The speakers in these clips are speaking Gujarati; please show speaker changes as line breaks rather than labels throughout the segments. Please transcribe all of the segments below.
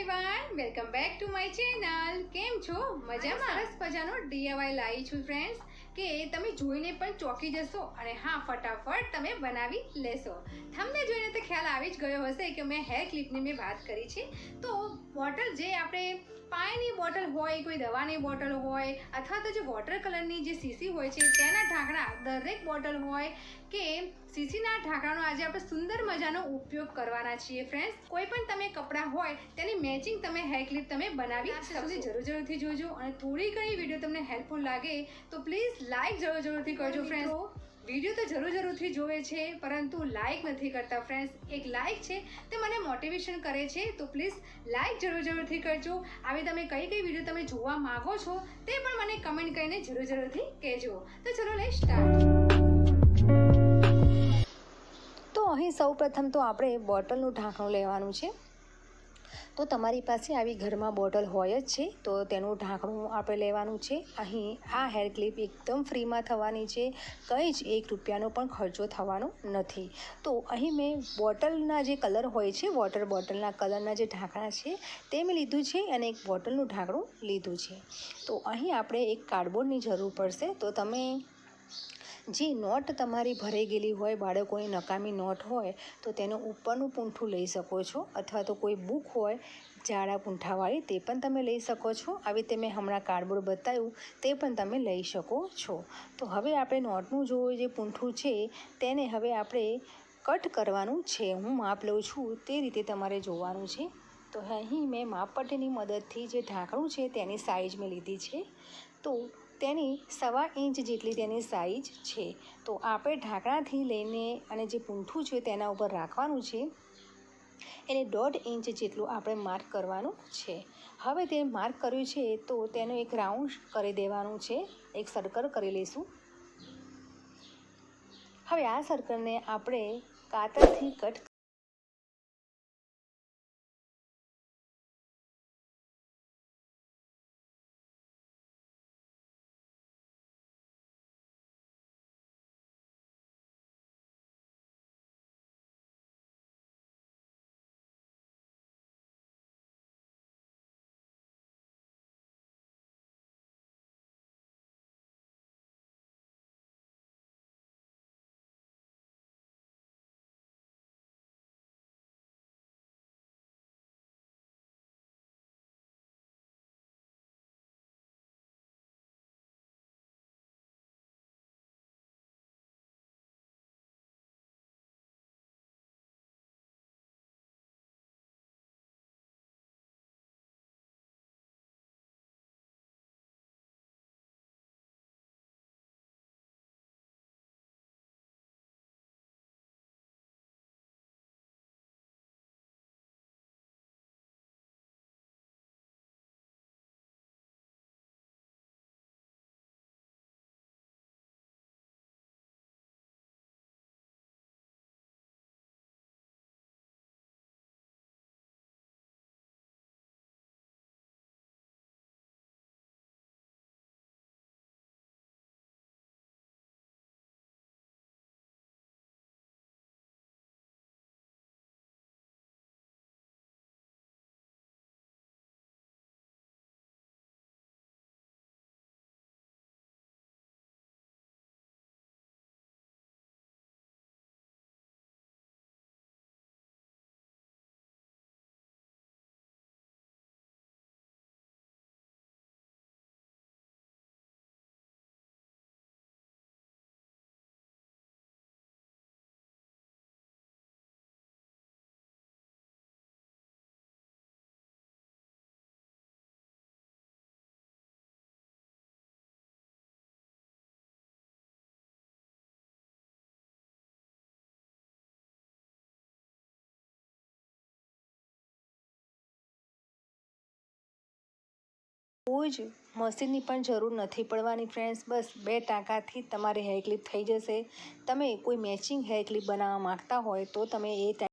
Everyone, welcome back to my channel. કેમ છો? મજામાં? સરસ મજાનો DIY લાવી છું ફ્રેન્ડ્સ, કે તમે જોઈને પણ ચોંકી જશો અને હા, ફટાફટ તમે બનાવી લેશો. તમને જોઈને તો ખ્યાલ આવી જ ગયો હશે કે મેં હેર ક્લિપની મેં વાત કરી છે. તો બોટલ જે આપણે પાણીની બોટલ હોય, કોઈ દવાની બોટલ હોય, અથવા તો જે વોટર કલરની જે સીસી હોય છે તેના ઢાંકણા, દરેક બોટલ હોય કે સીસીના ઢાંકણાનો આજે આપણે સુંદર મજાનો ઉપયોગ કરવાના છીએ ફ્રેન્ડ્સ. કોઈ પણ તમે કપડાં હોય તેની મેચિંગ તમે હેર ક્લિપ તમે બનાવી શકશો. જરૂરથી જોજો અને થોડી ઘણી વિડીયો તમને હેલ્પફુલ લાગે તો પ્લીઝ લાઈક જરૂરથી કરજો ફ્રેન્ડ્સ. વિડીયો તો જરૂરથી જોવે છે પરંતુ લાઈક નથી કરતા ફ્રેન્ડ્સ. એક લાઈક છે તે મને મોટિવેશન કરે છે, તો પ્લીઝ લાઈક જરૂરથી કરજો. આવી તમે કઈ વિડીયો તમે જોવા માંગો છો તે પણ મને કમેન્ટ કરીને જરૂરથી કહેજો. તો ચલો લેટ્સ સ્ટાર્ટ. તો અહીં સૌપ્રથમ તો આપણે બોટલનું ઢાંકણું લેવાનું છે. તો તમારી પાસે આવી ઘરમાં બોટલ હોય જ છે તો તેનું ઢાંકણું આપણે લેવાનું છે. અહીં આ હેર ક્લિપ એકદમ ફ્રીમાં થવાની છે, કંઈ જ ₹1 પણ ખર્ચો થવાનો નથી. તો અહીં મેં બોટલના જે કલર હોય છે, વોટર બોટલના કલરના જે ઢાંકણા છે તે મેં લીધું છે અને એક બોટલનું ઢાંકણું લીધું છે. તો અહીં આપણે એક કાર્ડબોર્ડની જરૂર પડશે. તો તમે જે નોટ તમારી ભરાઈ ગયેલી હોય, બાળકોની નકામી નોટ હોય તો તેનું ઉપરનું પૂંઠું લઈ શકો છો, અથવા તો કોઈ બુક હોય જાડા પૂંઠાવાળી તે પણ તમે લઈ શકો છો. આવી રીતે મેં હમણાં કાર્ડબોર્ડ બતાવ્યું તે પણ તમે લઈ શકો છો. તો હવે આપણે નોટનું જે પૂંઠું છે તેને હવે આપણે કટ કરવાનું છે. હું માપ લઉં છું તે રીતે તમારે જોવાનું છે. તો અહીં મેં માપપટ્ટીની મદદથી જે ઢાંકણું છે તેની સાઈઝ મેં લીધી છે. તો તેની 1.25 ઇંચ જેટલી તેની સાઈઝ છે. તો આપણે ઢાંકણાથી લઈને અને જે પૂંઠું છે તેના ઉપર રાખવાનું છે, એને 1.5 ઇંચ જેટલું આપણે માર્ક કરવાનું છે. હવે તે માર્ક કર્યું છે તો તેનું એક રાઉન્ડ કરી દેવાનું છે, એક સર્કલ કરી લઈશું. હવે આ સર્કલને આપણે કાતરથી કટ કોઈ જ મશીનની પણ જરૂર નથી પડવાની ફ્રેન્ડ્સ. બસ 2 ટાંકાથી તમારી હેર ક્લિપ થઈ જશે. તમે કોઈ મેચિંગ હેર ક્લિપ બનાવવા માંગતા હોય તો તમે એ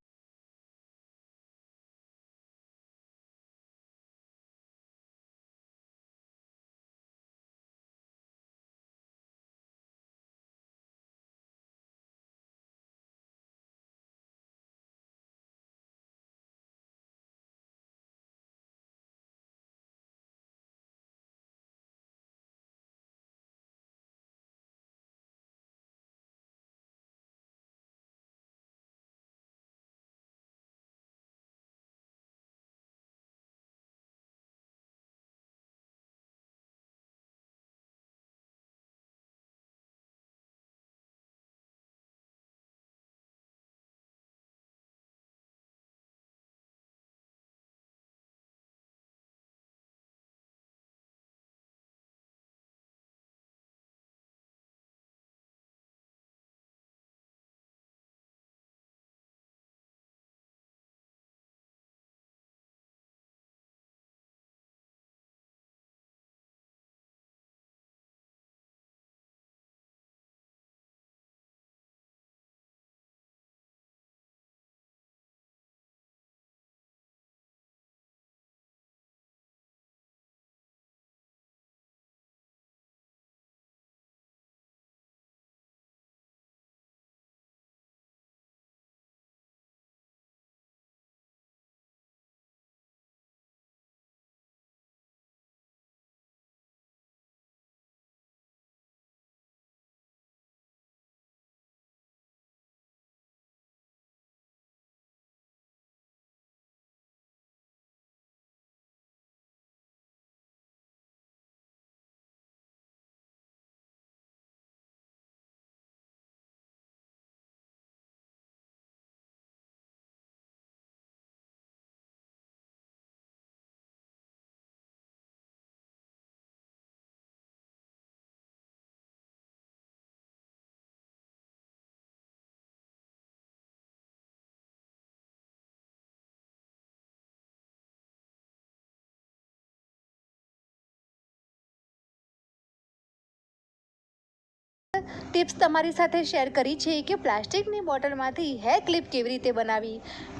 ટિપ્સ તમારી સાથે શેર કરી છે કે પ્લાસ્ટિકની બોટલમાંથી હેર ક્લિપ કેવી રીતે બનાવી.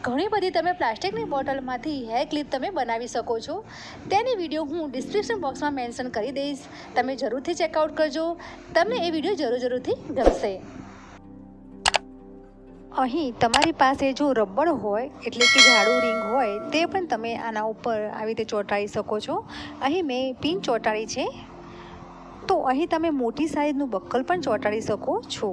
ઘણી બધી તમે પ્લાસ્ટિકની બોટલમાંથી હેર ક્લિપ તમે બનાવી શકો છો. તેની વિડીયો હું ડિસ્ક્રિપ્શન બોક્સમાં મેન્શન કરી દઈશ. તમે જરૂરથી ચેકઆઉટ કરજો. તમને એ વિડીયો જરૂરથી ગમશે. અહીં તમારી પાસે જો રબર હોય એટલે કે જાડું રિંગ હોય તે પણ તમે આના ઉપર આવી રીતે ચોંટાડી શકો છો. અહીં મેં પિન ચોંટાડી છે, તો અહીં તમે મોટી સાઇઝનું બક્કલ પણ ચોંટાડી શકો છો.